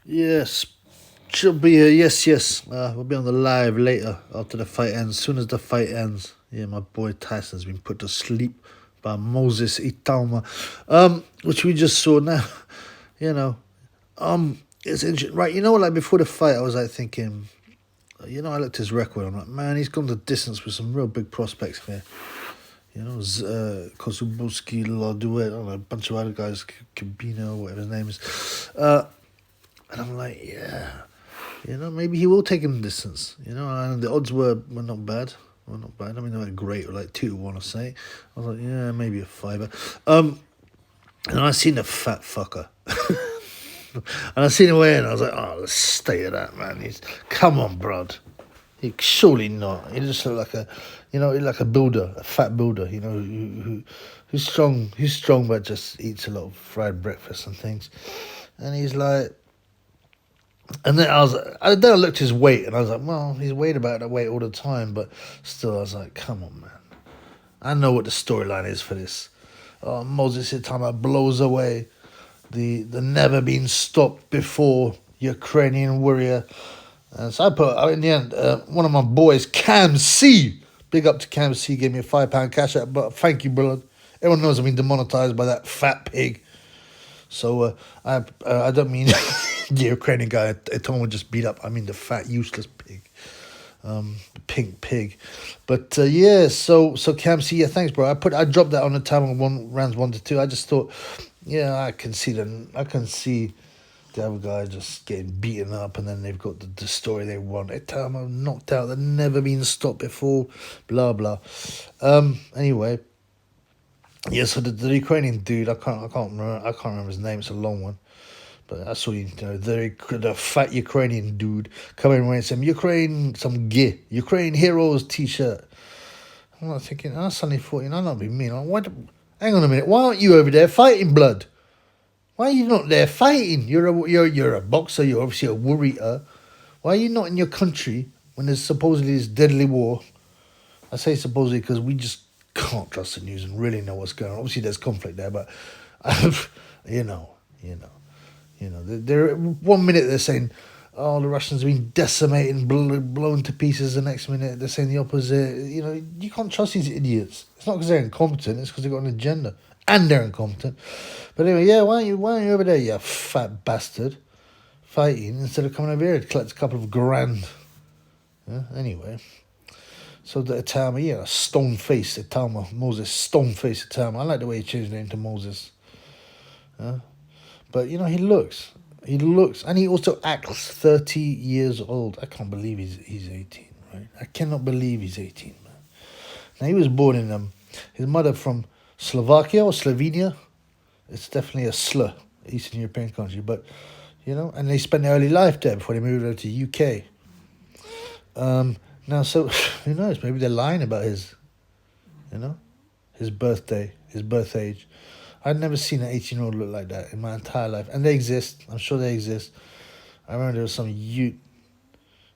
Yes, should be here. Yes, yes. We'll be on the live later after the fight ends. As soon as the fight ends, yeah, my boy Tyson's been put to sleep by Moses Itauma, which we just saw now. You know, it's interesting, right? You know, like before the fight, I was like thinking, I looked at his record. I'm like, man, he's gone the distance with some real big prospects here. Kosubuski, Laduet, I don't know, a bunch of other guys, Cabino, whatever his name is. And I'm like, yeah, maybe he will take him distance. And the odds were not bad. Well, not bad. I mean, they weren't great, like 2-1, I say. I was like, yeah, maybe a fiver. And I seen the fat fucker. And I seen him weigh in, and I was like, oh, let's stay at that, man. Come on, bruv. Surely not. He just looked like like a builder, a fat builder, who's strong, but just eats a lot of fried breakfast and things. And he's like, and then I looked at his weight, and I was like, well, he's weighed about that weight all the time, but still, I was like, come on, man. I know what the storyline is for this. Moses Itauma blows away the never been stopped before Ukrainian warrior. And so in the end, one of my boys, Cam C, big up to Cam C, gave me a £5 cash out, but thank you, brother. Everyone knows I've been demonetized by that fat pig. So I don't mean the Ukrainian guy Itauma just beat up. I mean the fat, useless pig, the pink pig. But yeah, so Cam C, yeah, thanks, bro. I dropped that on the time on rounds 1 to 2. I just thought, yeah, I can see the other guy just getting beaten up, and then they've got the story they want. Itauma knocked out, they've never been stopped before, blah blah. Anyway. Yeah, so the Ukrainian dude, I can't remember his name. It's a long one, but I saw the fat Ukrainian dude coming wearing some Ukraine Heroes T-shirt. I'm not thinking. I suddenly thought, I'm not being mean. Hang on a minute. Why aren't you over there fighting, blood? Why are you not there fighting? You're a boxer. You're obviously a warrior. Why are you not in your country when there's supposedly this deadly war? I say supposedly because we just can't trust the news and really know what's going on. Obviously, there's conflict there, but they're 1 minute they're saying, "Oh, the Russians have been decimated and blown to pieces." The next minute they're saying the opposite. You can't trust these idiots. It's not because they're incompetent. It's because they've got an agenda and they're incompetent. But anyway, yeah, why aren't you over there, you fat bastard, fighting instead of coming over here to collect a couple of grand? Yeah. Anyway. So the Itauma, yeah, stone-faced Itauma, Moses, stone-faced Itauma. I like the way he changed the name to Moses. But, he looks, and he also acts 30 years old. I can't believe he's 18, right? I cannot believe he's 18, man. Now, he was born in, his mother from Slovakia or Slovenia. It's definitely a slur, Eastern European country, but, and they spent their early life there before they moved over to UK. Now, so, who knows? Maybe they're lying about his birthday, his birth age. I'd never seen an 18-year-old look like that in my entire life. And they exist. I'm sure they exist. I remember there was some youth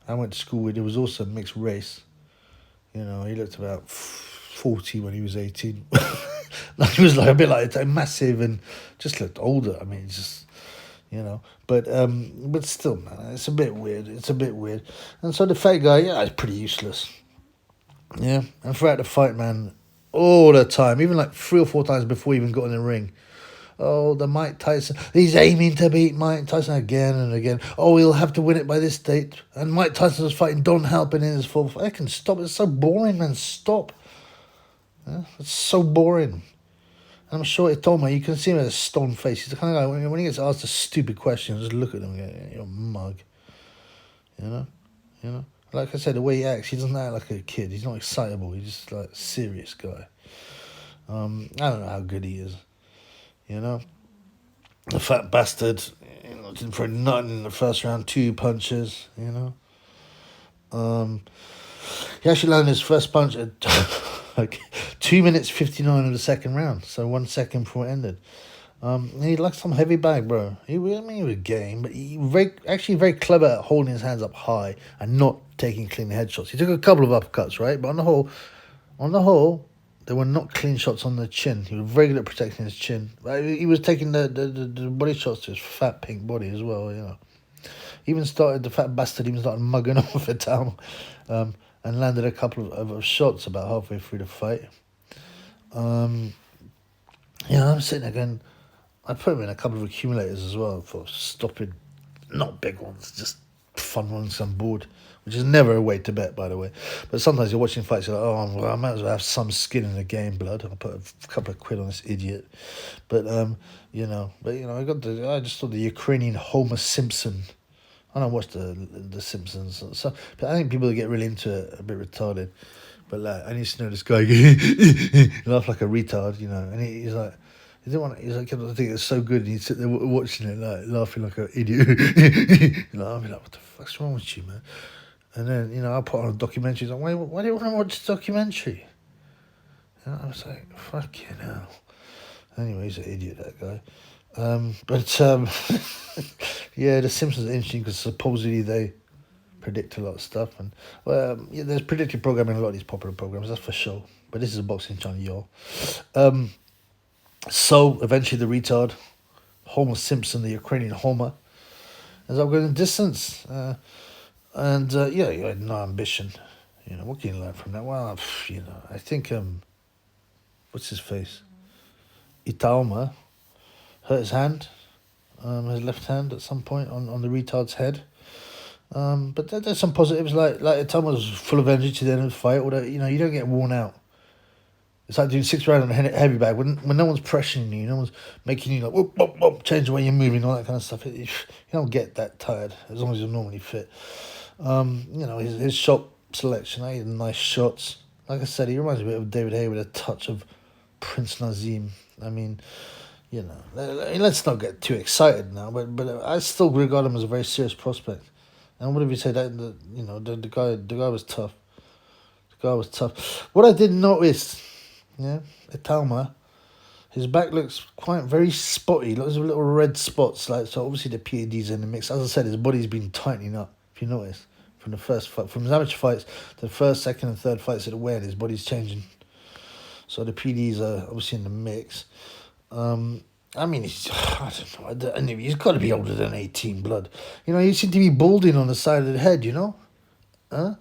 I went to school with. It was also mixed race. He looked about 40 when he was 18. He was like a bit like massive and just looked older. I mean, just... but still, man, it's a bit weird. And so the fat guy, yeah, he's pretty useless. Yeah, and throughout the fight, man, all the time, even like 3 or 4 times before he even got in the ring. Oh, the Mike Tyson, he's aiming to beat Mike Tyson again and again. Oh, he'll have to win it by this date. And Mike Tyson was fighting Don Halpin in his fourth. I can stop. It's so boring, man. Stop. Yeah, it's so boring. I'm sure Itauma, you can see him with a stone face. He's the kind of guy, when he gets asked a stupid question, just look at him and go, you're a mug. Like I said, the way he acts, he doesn't act like a kid. He's not excitable. He's just like a serious guy. I don't know how good he is. The fat bastard, didn't throw nothing in the first round, 2 punches, He actually landed his first punch at like 2 minutes 59 of the second round, so 1 second before it ended. He liked some heavy bag, bro. He was game, but he very clever at holding his hands up high and not taking clean headshots. He took a couple of uppercuts, right? But on the whole, there were not clean shots on the chin. He was very good at protecting his chin. He was taking the body shots to his fat pink body as well, Even started, the fat bastard even started mugging off Itauma, and landed a couple of shots about halfway through the fight. Yeah, I'm sitting there going, I put him in a couple of accumulators as well for stopping, not big ones, just fun ones on board, which is never a way to bet, by the way. But sometimes you're watching fights, you're like, oh, well, I might as well have some skin in the game, blood. I'll put a couple of quid on this idiot. But I just saw the Ukrainian Homer Simpson. I don't watch the Simpsons, so but I think people that get really into it are a bit retarded. But like, I used to know this guy laugh like a retard, and he's like. He didn't want. He's like, I think it's so good. And he'd sit there watching it, like laughing like an idiot. I'll be like, "What the fuck's wrong with you, man?" And then I put on a documentary. He's like, why do you want to watch the documentary? And I was like, "Fucking hell." Anyway, he's an idiot, that guy. Yeah, The Simpsons are interesting because supposedly they predict a lot of stuff, and there's predictive programming in a lot of these popular programs. That's for sure. But this is a boxing channel, y'all. So eventually the retard, Homer Simpson, the Ukrainian Homer, ends up going the distance. He had no ambition. What can you learn from that? Well, I think, what's his face? Itauma hurt his hand, his left hand at some point on the retard's head. But there's some positives, like Itauma was full of energy to the end of the fight, although, you don't get worn out. It's like doing 6 rounds on a heavy bag when no one's pressuring you, no one's making you like whoop, whoop, whoop, change the way you're moving, all that kind of stuff. You don't get that tired as long as you're normally fit. His shot selection, he had nice shots. Like I said, he reminds me a bit of David Hay with a touch of Prince Nazim. I mean, let's not get too excited now, but I still regard him as a very serious prospect. And what if you say that the guy was tough. The guy was tough. What I did notice. Yeah, Itauma, his back looks very spotty. Lots of little red spots. So obviously the PAD's in the mix. As I said, his body's been tightening up. If you notice, from the first fight, from his amateur fights to the first, second, and third fights at the weight, his body's changing. So the PDs are obviously in the mix. I mean, I don't know. He's got to be older than 18, blood. He seemed to be balding on the side of the head. Huh? On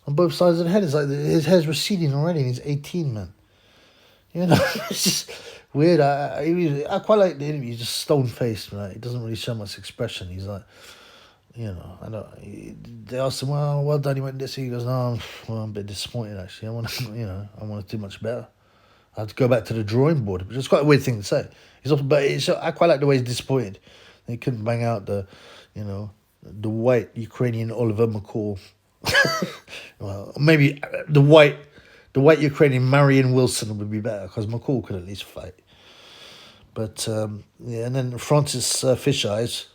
both sides of the head, it's like his hair's receding already, and he's 18, man. It's just weird. I quite like the interview. He's just stone faced, right? He doesn't really show much expression. He's like, I don't. They asked him, well done. He went this. He goes, no, I'm a bit disappointed actually. I want to do much better. I had to go back to the drawing board, which is quite a weird thing to say. I quite like the way he's disappointed. He couldn't bang out the white Ukrainian Oliver McCall. Well, maybe the white Ukrainian Marion Wilson would be better because McCall could at least fight. But and then Francis Fisheyes,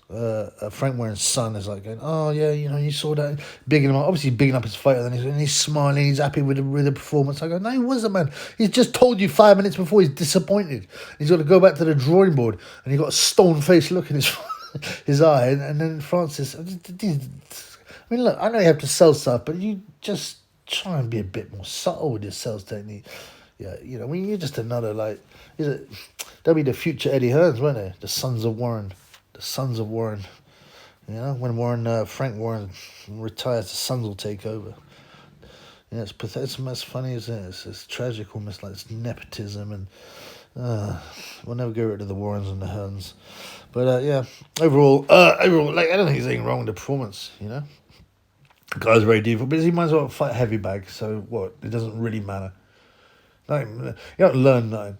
Frank Warren's son, is like going, oh yeah, you saw that, bigging him up, obviously bigging up his fighter, and he's smiling, he's happy with the performance. I go, no, he wasn't, man. He's just told you 5 minutes before he's disappointed. He's got to go back to the drawing board, and he got a stone faced look in his eye, and then Francis. I mean, look, I know you have to sell stuff, but you just try and be a bit more subtle with your sales technique. Yeah, you're just another, they'll be the future Eddie Hearns, won't they? The Sons of Warren. When Frank Warren retires, the Sons will take over. Yeah, it's pathetic. It's almost funny, isn't it? It's tragic, almost like it's nepotism, and we'll never get rid of the Warrens and the Hearns. But overall, I don't think there's anything wrong with the performance. The guy's very deep, but he might as well fight heavy bag. So what? It doesn't really matter. You don't learn nothing.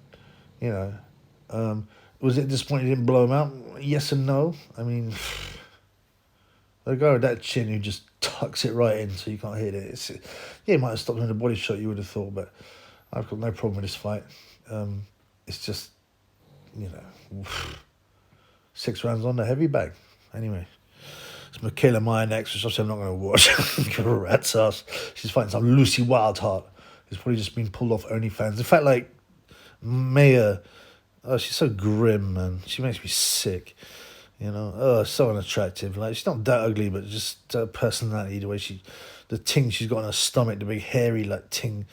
Was it disappointing he didn't blow him out? Yes and no. I mean, the guy with that chin who just tucks it right in so you can't hit it. He might have stopped him with a body shot, you would have thought, but I've got no problem with this fight. It's just, 6 rounds on the heavy bag. Anyway, it's Michaela Meyer next, which obviously I'm not going to watch. Rat's ass. She's fighting some Lucy Wildheart, who's probably just been pulled off OnlyFans. In fact, Maya, she's so grim, man. She makes me sick. So unattractive. She's not that ugly, but just her personality, the way the ting she's got on her stomach, the big hairy ting,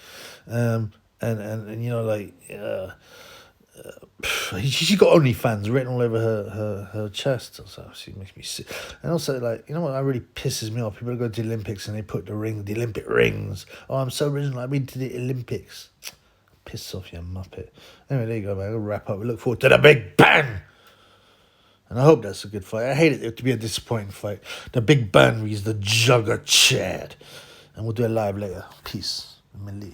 She got OnlyFans written all over her chest. So she makes me sick. And also, like, you know what? That really pisses me off. People go to the Olympics and they put the Olympic rings. Oh, I'm so original. I've been to the Olympics. Piss off, you muppet. Anyway, there you go, man. I'll wrap up. We look forward to the Big Bang. And I hope that's a good fight. I hate it to be a disappointing fight. The Big Bang is the Jugger Chad. And we'll do it live later. Peace. Release.